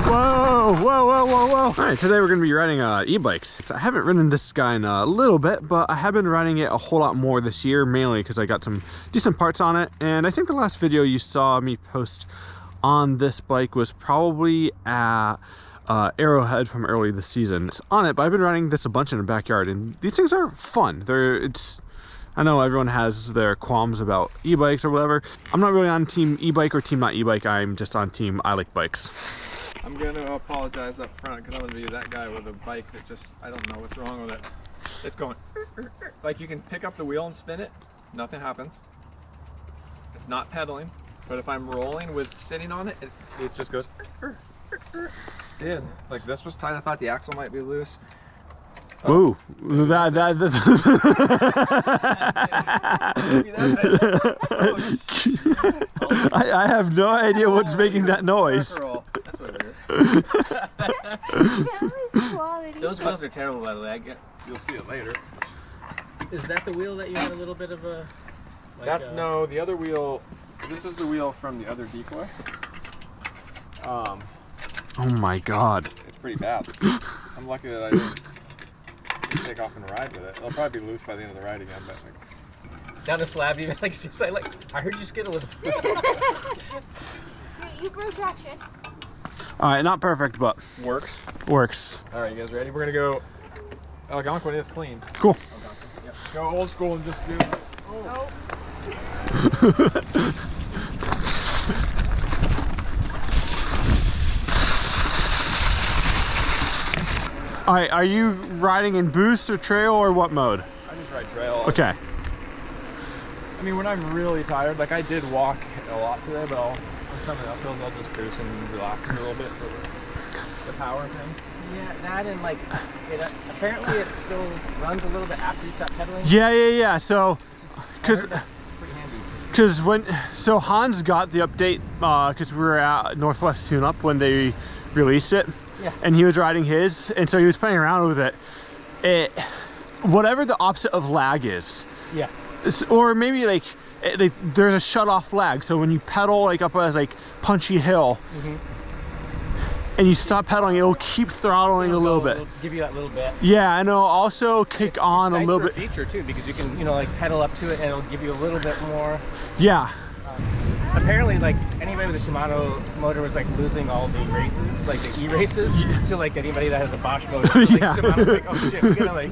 Whoa, whoa, whoa, whoa, whoa. All right, today we're gonna be riding e-bikes. I haven't ridden this guy in a little bit, but I have been riding it a whole lot more this year, mainly because I got some decent parts on it. And I think the last video you saw me post on this bike was probably at Arrowhead from early this season. It's on it, but I've been riding this a bunch in the backyard, and these things are fun. I know everyone has their qualms about e-bikes or whatever. I'm not really on team e-bike or team not e-bike. I'm just on team I like bikes. I'm gonna apologize up front because I'm gonna be that guy with a bike that just, I don't know what's wrong with it. It's going, like you can pick up the wheel and spin it, nothing happens. It's not pedaling, but if I'm rolling with sitting on it, it just goes. Yeah, like this was tight. I thought the axle might be loose. Ooh, I have no idea what's making that noise. That's what it is. Those wheels are terrible, by the way. You'll see it later. Is that the wheel that you had a little bit of a... That's no, the other wheel, this is the wheel from the other decoy. Oh my god. It's pretty bad. I'm lucky that I didn't take off and ride with it. It'll probably be loose by the end of the ride again, but like... Down the slab, even like, I heard you skid a little. You broke traction. Alright, not perfect, but works. Works. Alright, you guys ready? We're gonna go Algonquin is clean. Cool. Yep. Go old school and just do. Oh. Alright, are you riding in boost or trail or what mode? I just ride trail. Okay. I mean, when I'm really tired, like I did walk a lot today, but on some of the uphills I'll just cruise and relax a little bit for the power thing. Yeah, that and like, apparently it still runs a little bit after you stop pedaling. Yeah. So, because handy. Hans got the update because we were at Northwest Tune-Up when they released it. Yeah. And he was riding his, and so he was playing around with it. Whatever the opposite of lag is. Yeah. Or maybe like there's a shut-off lag. So when you pedal like up a punchy hill, and you stop pedaling, it'll keep throttling a little bit. It'll give you that little bit. Yeah, and it'll also kick on nice a little for bit. Feature too, because you can like pedal up to it, and it'll give you a little bit more. Yeah. Apparently, like anybody with a Shimano motor was like losing all the races, like the e-races, to like anybody that has a Bosch motor. Like, Yeah. Shimano's like, oh shit, we gotta like.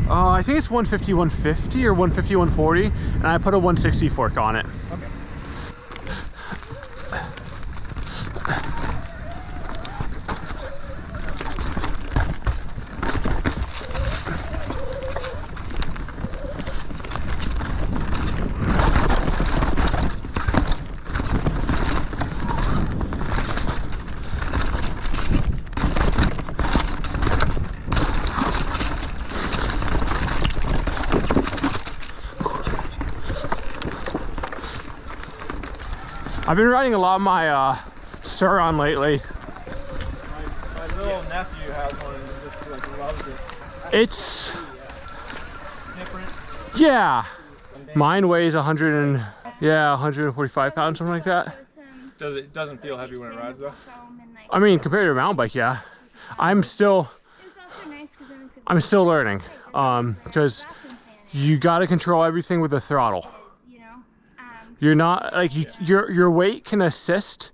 I think it's 150, 150 or 150, 140, and I put a 160 fork on it. Okay. I've been riding a lot of my Suron lately. My little nephew has one and just like loves it. It's Different. yeah. Mine weighs 145 pounds, something like that. It doesn't feel heavy when it rides though? I mean, compared to a mountain bike, yeah. I'm still learning because you got to control everything with the throttle. You're not like your weight can assist,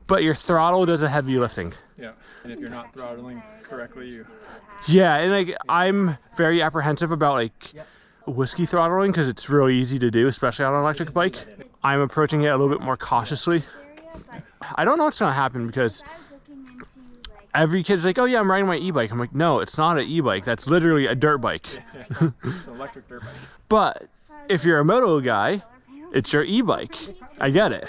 but your throttle does a heavy lifting. Yeah, and if you're not throttling correctly, you... Yeah, and like I'm very apprehensive about like whiskey throttling because it's really easy to do, especially on an electric bike. I'm approaching it a little bit more cautiously. I don't know what's gonna happen because every kid's like, oh yeah, I'm riding my e-bike. I'm like, no, it's not an e-bike. That's literally a dirt bike. It's an electric dirt bike. But if you're a moto guy, it's your e-bike. I get it.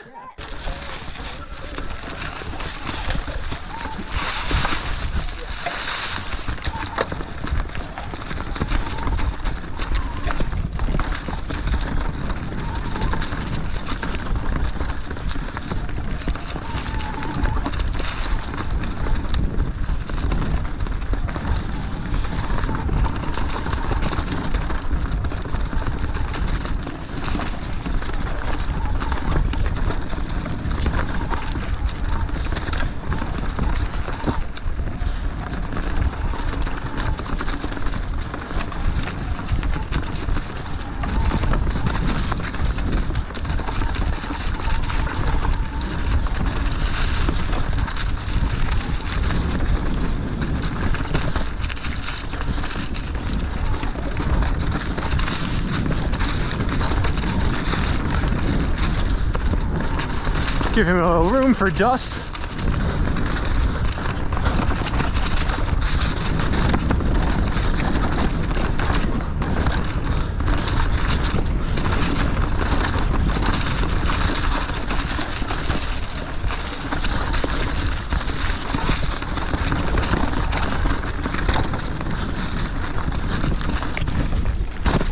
Give him a little room for dust.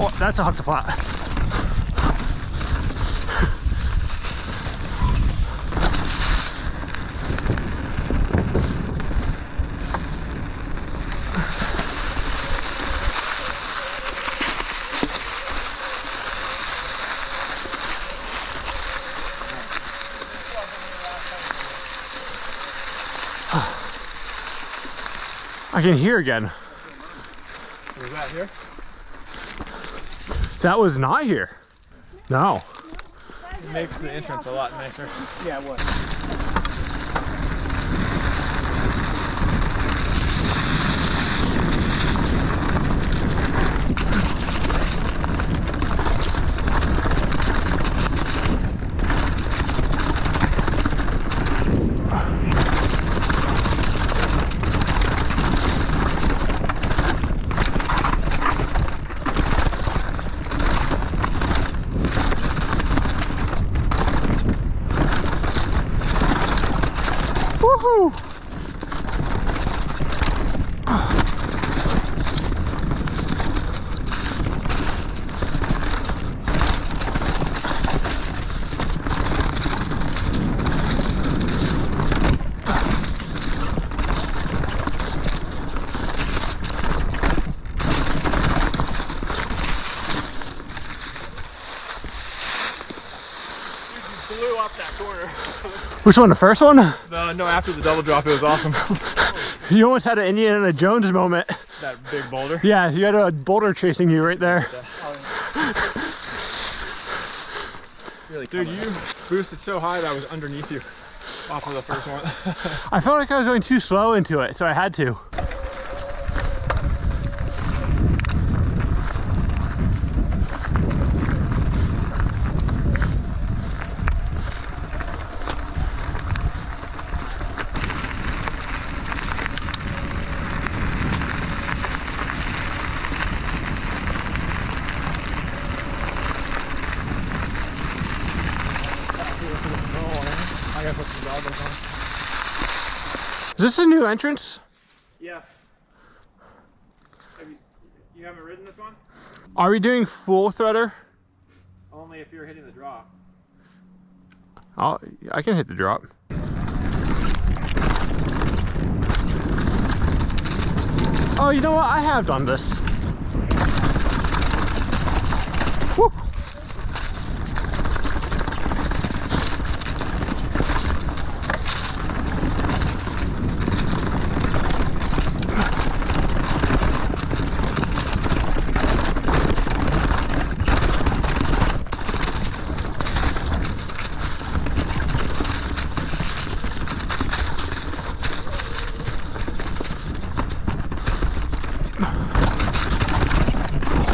Oh, that's a hook to flat. I can hear again. Was that here? That was not here. No. It makes the entrance a lot nicer. Yeah, it was. Woohoo! Blew up that corner. Which one, the first one? No, after the double drop, it was awesome. You almost had an Indiana Jones moment. That big boulder. Yeah, you had a boulder chasing you right there. Really, dude, you boosted so high that I was underneath you off of the first one. I felt like I was going too slow into it, so I had to. I gotta put some goggles on. Is this a new entrance? Yes. You haven't ridden this one? Are we doing full threader? Only if you're hitting the drop. I can hit the drop. Oh, you know what? I have done this. Woo.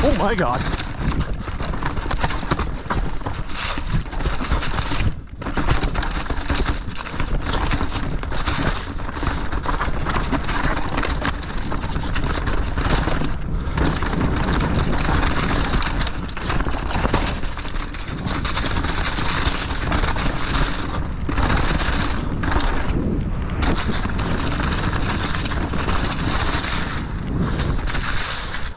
Oh my God.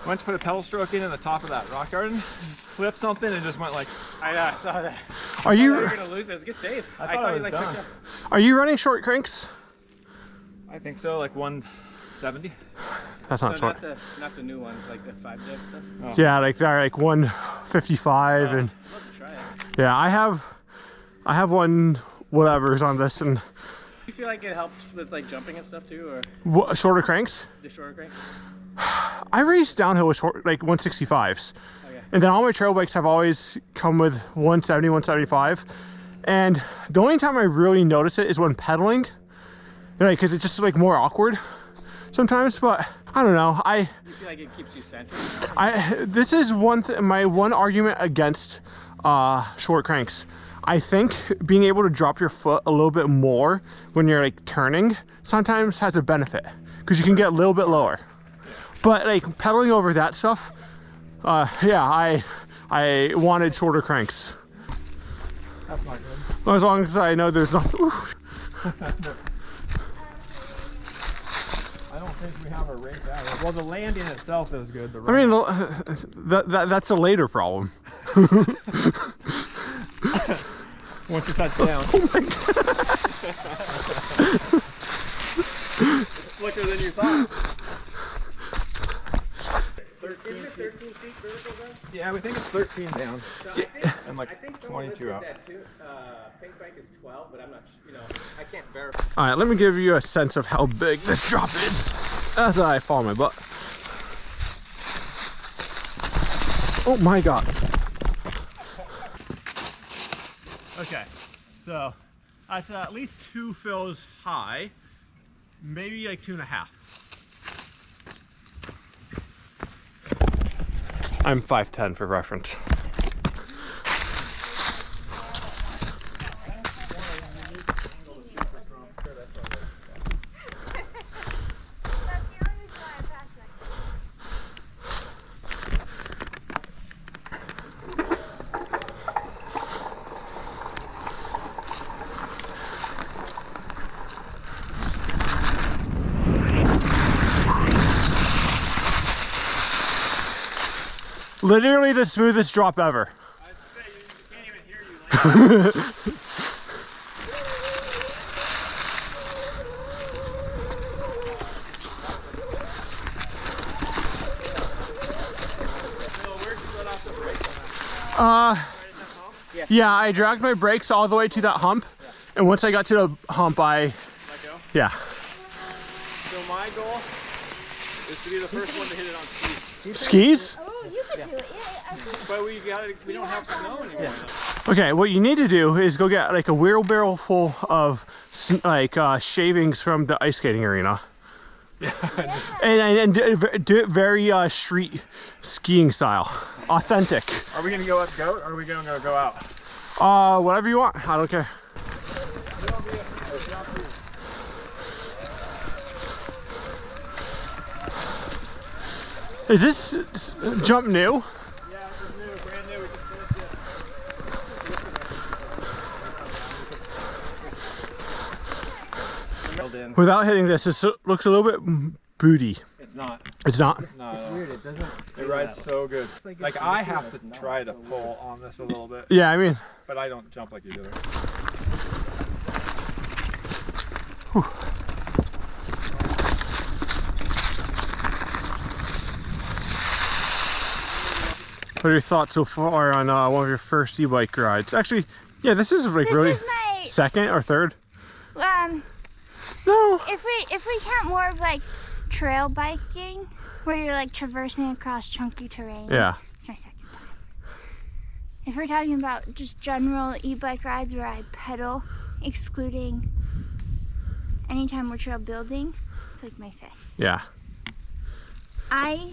Went to put a pedal stroke in the top of that rock garden, flipped something, and just went like. I saw that. Are I you thought you were gonna lose it. It was a good save. I thought it was like done. picked up. are you running short cranks? I think so, like 170. That's not short. Not the new ones, like the 5-deck stuff. Oh. Yeah, like they're like 155 and I'd love to try it. yeah, I have one whatever's on this and Do you feel like it helps with like jumping and stuff too, or shorter cranks. the shorter cranks? I race downhill with short, like 165s. Okay. And then all my trail bikes have always come with 170, 175. And the only time I really notice it is when pedaling. Because it's just like more awkward sometimes, but I don't know. You feel like it keeps you centered? This is my one argument against short cranks. I think being able to drop your foot a little bit more when you're like turning sometimes has a benefit because you can get a little bit lower. But like pedaling over that stuff, yeah, I wanted shorter cranks. That's not good. Well, as long as I know there's nothing. I don't think we have a rate that way. Well, the landing itself is good. I mean, that's a later problem. Once you touch down. Oh my God. It's slicker than you thought. 13 Is it 13 feet vertical then? Yeah, we think it's 13 down. So And like I think 22 out. that too. Pink bike is 12, but I'm not, I can't verify. All right, let me give you a sense of how big this drop is as I fall on my butt. Oh my God. Okay, so that's at least 2 fills high, maybe like 2.5. I'm 5'10" for reference. Literally the smoothest drop ever. I say, you can't even hear you. Like Yeah, I dragged my brakes all the way to that hump, and once I got to the hump, I let go. yeah. So my goal is to be the first one to hit it on skis. Skis? Oh, you could do it. Yeah, I think. But we don't have snow anymore. Okay, what you need to do is go get like a wheelbarrow full of shavings from the ice skating arena. Yeah, And do it very street skiing style, authentic. Are we gonna go up goat or are we gonna go out? Whatever you want. I don't care. Is this jump new? Yeah, this is new, brand new. We can finish it. Without hitting this, this looks a little bit booty. It's not. It's not. No, It's weird, it doesn't. It rides so good. like Like it's I ridiculous. have to try to pull on this a little bit, Yeah, I mean, but I don't jump like you do. what are your thoughts so far on one of your first e-bike rides? Actually, yeah, this is like This really is my second or third. No, if we count more of like trail biking, where you're like traversing across chunky terrain. Yeah. It's my second time. If we're talking about just general e-bike rides where I pedal, excluding anytime we're trail building, it's like my fifth. Yeah. I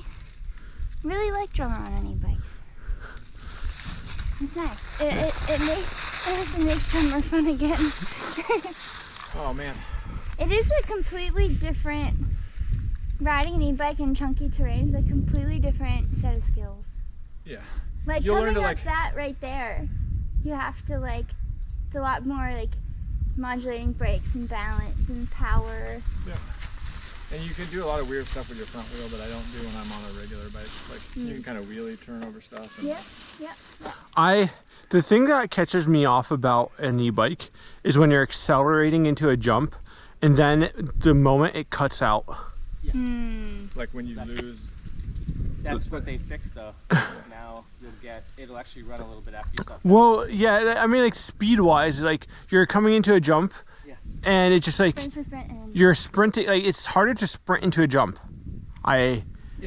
really like drumming on an e-bike. It's nice. It makes drummer fun again. Oh man. It is a completely different, riding an e-bike in chunky terrain is a completely different set of skills. Yeah. Like You'll learn coming to, up that right there, you have to like, it's a lot more like modulating brakes and balance and power. Yeah. And you can do a lot of weird stuff with your front wheel that I don't do when I'm on a regular bike. Like you can kind of wheelie turn over stuff. And Yeah. The thing that catches me off about an e-bike is when you're accelerating into a jump and then the moment it cuts out. Like when you lose. That's what they fixed though. Now it'll actually run a little bit after you stop. Well, yeah, I mean like speed-wise, like you're coming into a jump and it's just like you're sprinting, like it's harder to sprint into a jump. If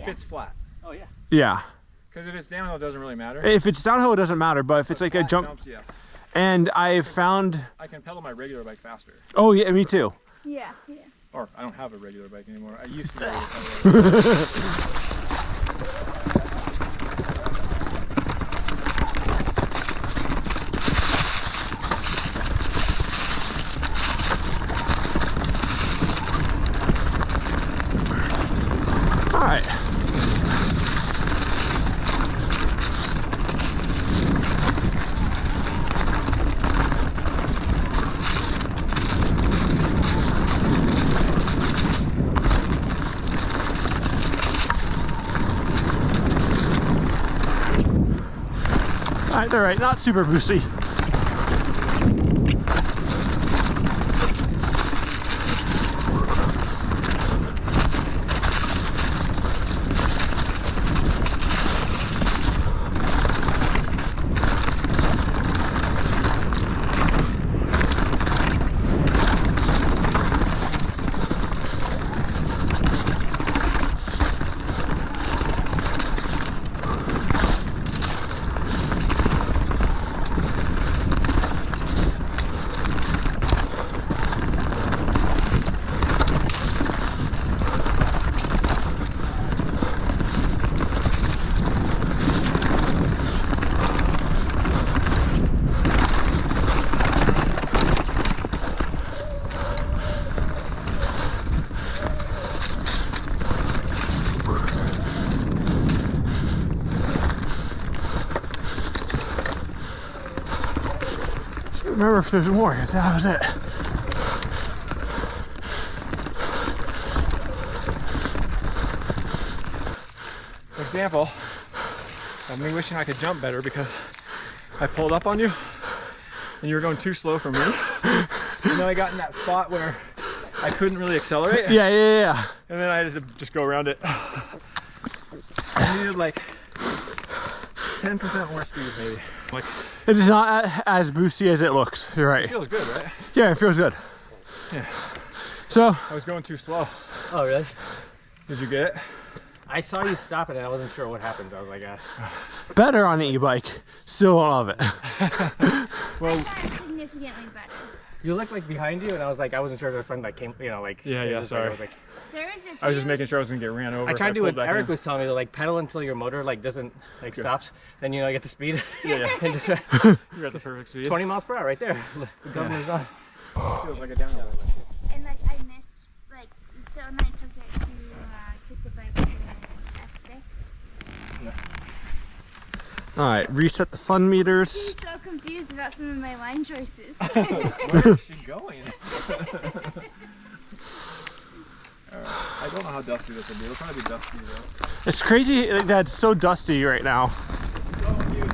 it's flat. Oh yeah. Yeah. Because if it's downhill, it doesn't really matter. If it's downhill, it doesn't matter, but if it's like a Flat jump, jumps, yes. and I found, I can pedal my regular bike faster. oh yeah, me too. Yeah. Or I don't have a regular bike anymore. I used to be able to pedal. right. Alright, they're right, not super boosty. Remember if there's more, if that was it. For example, I'm wishing I could jump better because I pulled up on you and you were going too slow for me. And then I got in that spot where I couldn't really accelerate. Yeah. And then I just go around it. I needed like 10% more speed maybe. Like, It is not as boosty as it looks. You're right. it feels good, right? Yeah, it feels good. Yeah. So, I was going too slow. Oh, really? Did you get it? I saw you stop it and I wasn't sure what happens. I was like, better on the e-bike. Still don't love it. Well, I got significantly better. you looked like behind you, and I was like, I wasn't sure if there was something that came, you know, like. Yeah, it yeah, was sorry. Like, I was like, There is a few, I was just making sure I was gonna get ran over. I if tried to do pulled what back Eric in. was telling me, to like pedal until your motor like doesn't like stops, then you know get the speed. Yeah, and just you got the perfect speed. 20 miles per hour right there. The governor's on. Feels like a downhill. and like I missed, like, Phil and I took it to, took the bike to S6. Alright, reset the fun meters. He's so confused about some of my line choices. Where is she going? I don't know how dusty this will be. It'll probably be dusty though. It's crazy that it's so dusty right now. So huge.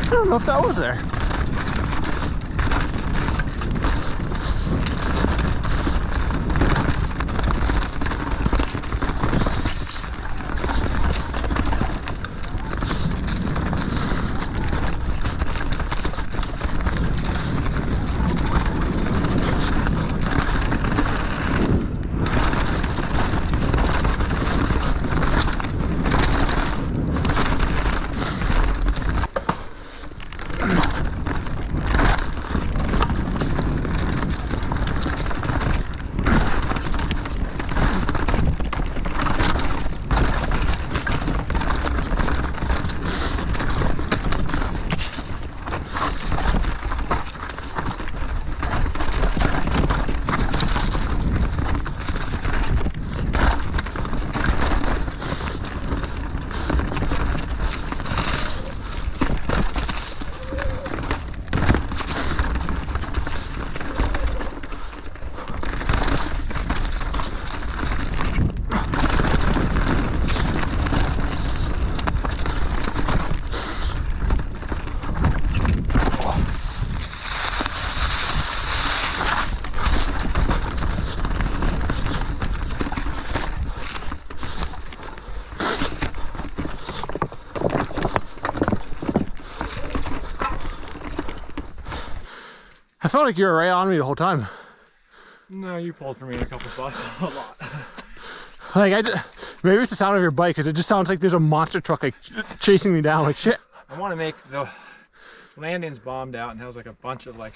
I don't know if that was there. I felt like you were right on me the whole time. No, you pulled for me in a couple spots. A lot. Like Maybe it's the sound of your bike, because it just sounds like there's a monster truck like chasing me down like shit. I want to make the landings bombed out and has like a bunch of like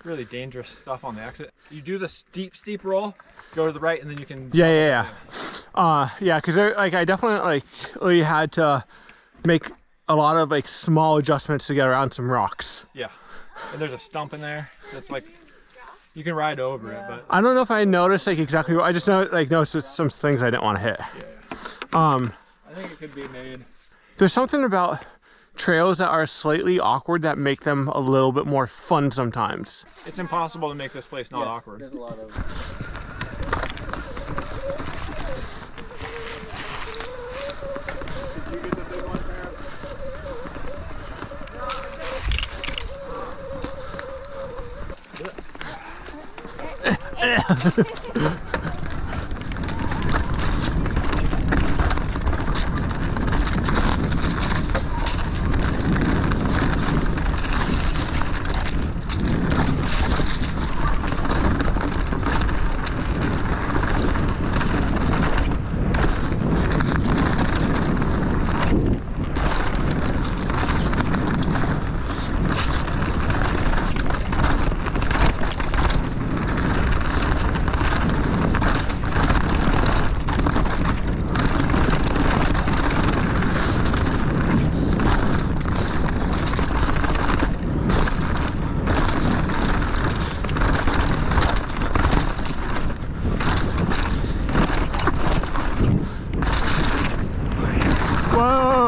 really dangerous stuff on the exit. You do the steep roll, go to the right, and then you can. Yeah, because like I definitely like had to make a lot of like small adjustments to get around some rocks. Yeah, and there's a stump in there that's like you can ride over it, but I don't know if I noticed like exactly what I just noticed some things I didn't want to hit. I think it could be made. There's something about trails that are slightly awkward that make them a little bit more fun sometimes. It's impossible to make this place not awkward. There's a lot of.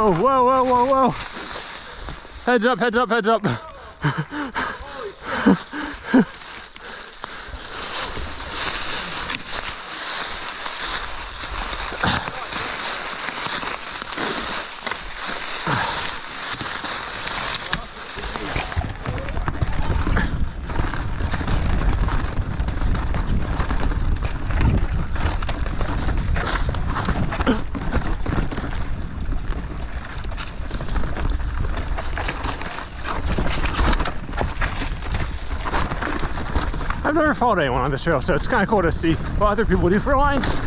Whoa. Heads up. I've never followed anyone on this trail, so it's kind of cool to see what other people do for lines.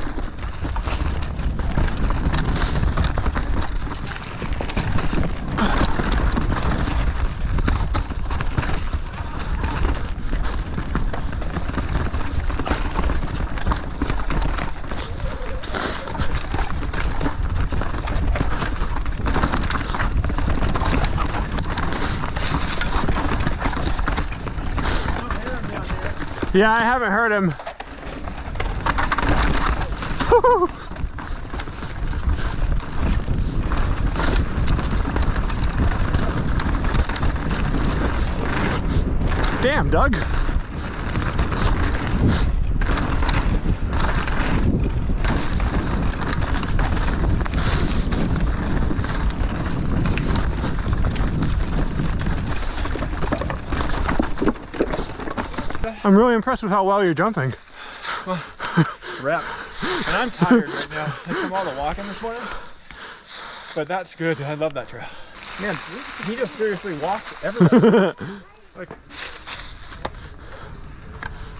Yeah, I haven't heard him. Damn, Doug. I'm really impressed with how well you're jumping. Well, reps. And I'm tired right now from all the walking this morning. But that's good. I love that trail. Man, he just seriously walked everywhere. Like,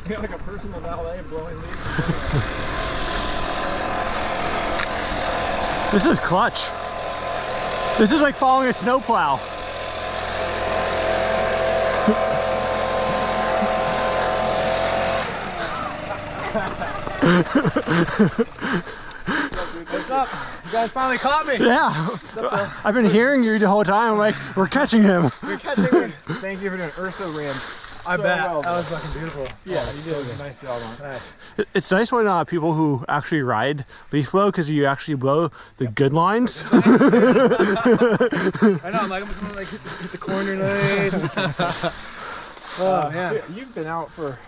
he got like a personal valet blowing leaves. This is clutch. This is like following a snowplow. What's up? You guys finally caught me. Yeah. Up, I've been hearing you the whole time. I'm like, we're catching him. You're catching me. Thank you for doing Ursa Ram. I bet. Well, that was fucking beautiful. Yeah, you did a nice job on it. Nice. It's nice when people who actually ride leaf blow, because you actually blow the good lines. I know, I'm like, I'm gonna like hit the corner nice. Oh man. You've been out for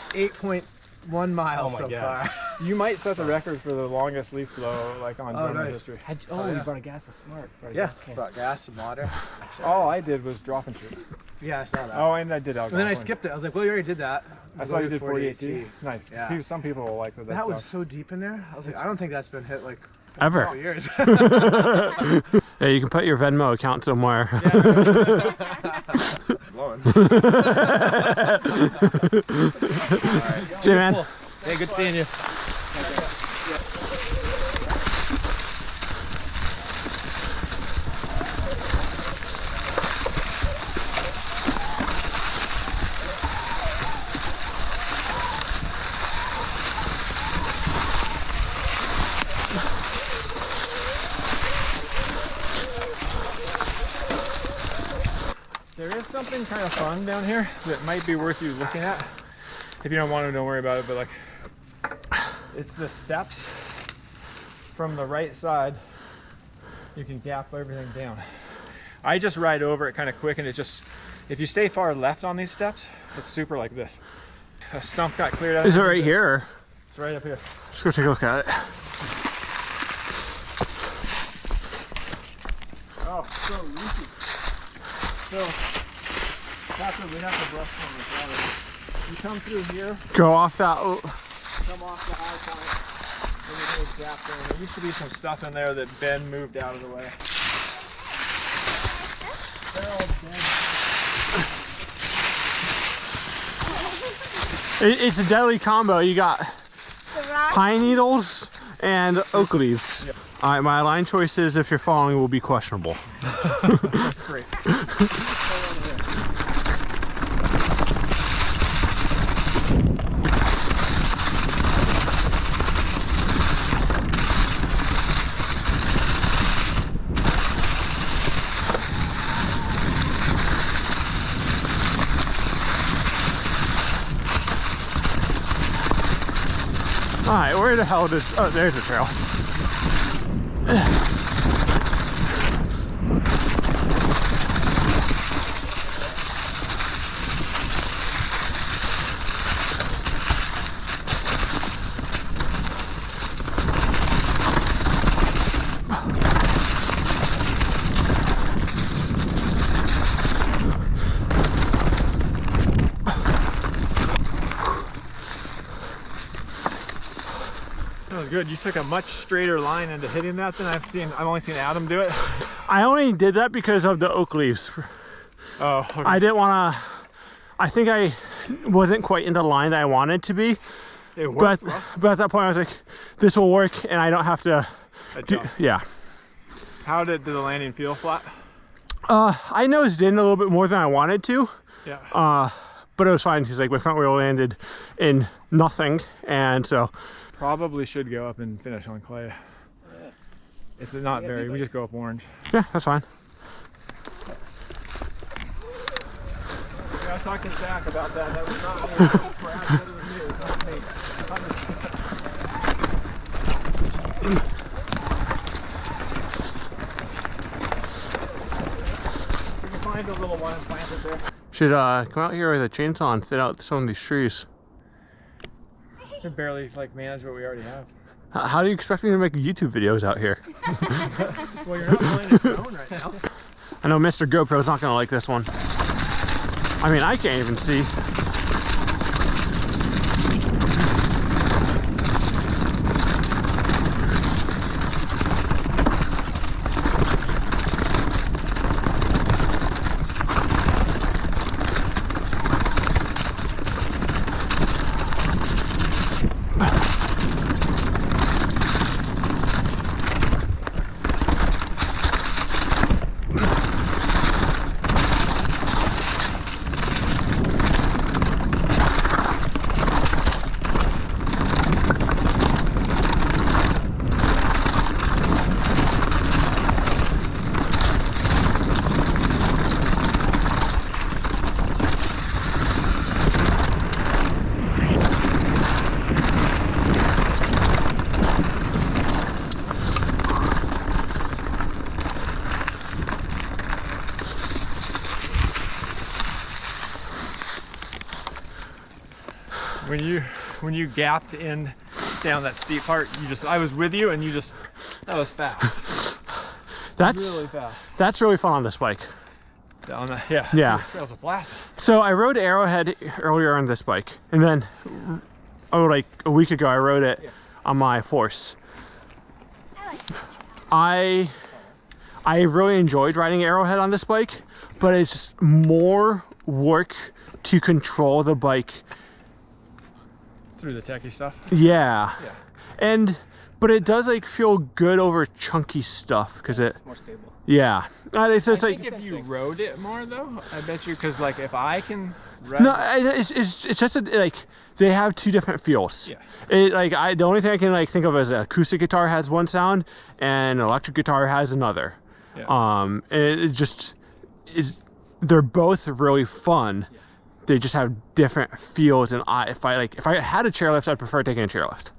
8.1 miles so far. You might set the record for the longest leaf blow like on German nice. history. You brought a gas, that's smart. Yeah, brought gas and water. All I did was drop and shoot. Yeah, I saw that. Oh, and I did alcohol. And then I skipped it. I was like, well, you already did that. I saw you did 48T. Nice. Yeah. Some people will like that. That was so deep in there. I was like, I don't think that's been hit like Ever. 12 years. Yeah, you can put your Venmo account somewhere. Blowing. See you, man. Hey, good seeing you. something kind of fun down here that might be worth you looking at. If you don't want to, don't worry about it, but like, it's the steps from the right side. You can gap everything down. I just ride over it kind of quick, and it just, if you stay far left on these steps, it's super like this. A stump got cleared out. Is it right here? Or? It's right up here. Let's go take a look at it. Oh, so leaky. So that's what we have to brush on this water. You come through here, Go off that. come off the high point, and there's a gap there. There used to be some stuff in there that Ben moved out of the way. They're all dead. It's a deadly combo. You got pine needles and oak leaves. Yep. All right, my line choices, if you're following, will be questionable. Great. All right, where the hell does? Oh, there's a trail. That was good. You took a much straighter line into hitting that than I've only seen Adam do it. I only did that because of the oak leaves. Oh, okay. I didn't want to. I think I wasn't quite in the line that I wanted to be. It worked, But at that point, I was like, "This will work," and I don't have to. adjust. Yeah. How did the landing feel? Flat? I nosed in a little bit more than I wanted to. Yeah. But it was fine because like my front wheel landed in nothing, and so. Probably should go up and finish on clay. It's not very. We just go up orange. Yeah, that's fine. I talked to Zach about that. That was not me. That was me. It was not me. We can find a little one and plant it there. Should come out here with a chainsaw and thin out some of these trees. We can barely like manage what we already have. How do you expect me to make YouTube videos out here? Well, you're not playing a drone right now. I know Mr. GoPro's not gonna like this one. I mean, I can't even see. When you gapped in down that steep part, I was with you and that was fast. That's really fast. That's really fun on this bike. Yeah. Yeah. The trails are blasted. So I rode Arrowhead earlier on this bike, and then like a week ago I rode it on my Force. I really enjoyed riding Arrowhead on this bike, but it's just more work to control the bike. Through the techie stuff. Yeah. Yeah. But it does like feel good over chunky stuff because it. More stable. Yeah. It's I like. think if you rode it more though, I bet you, because like if I can ride. No, it's just like they have two different feels. Yeah. The only thing I can like think of is an acoustic guitar has one sound and an electric guitar has another. Yeah. It just is they're both really fun. They just have different feels, and if I had a chairlift, I'd prefer taking a chairlift.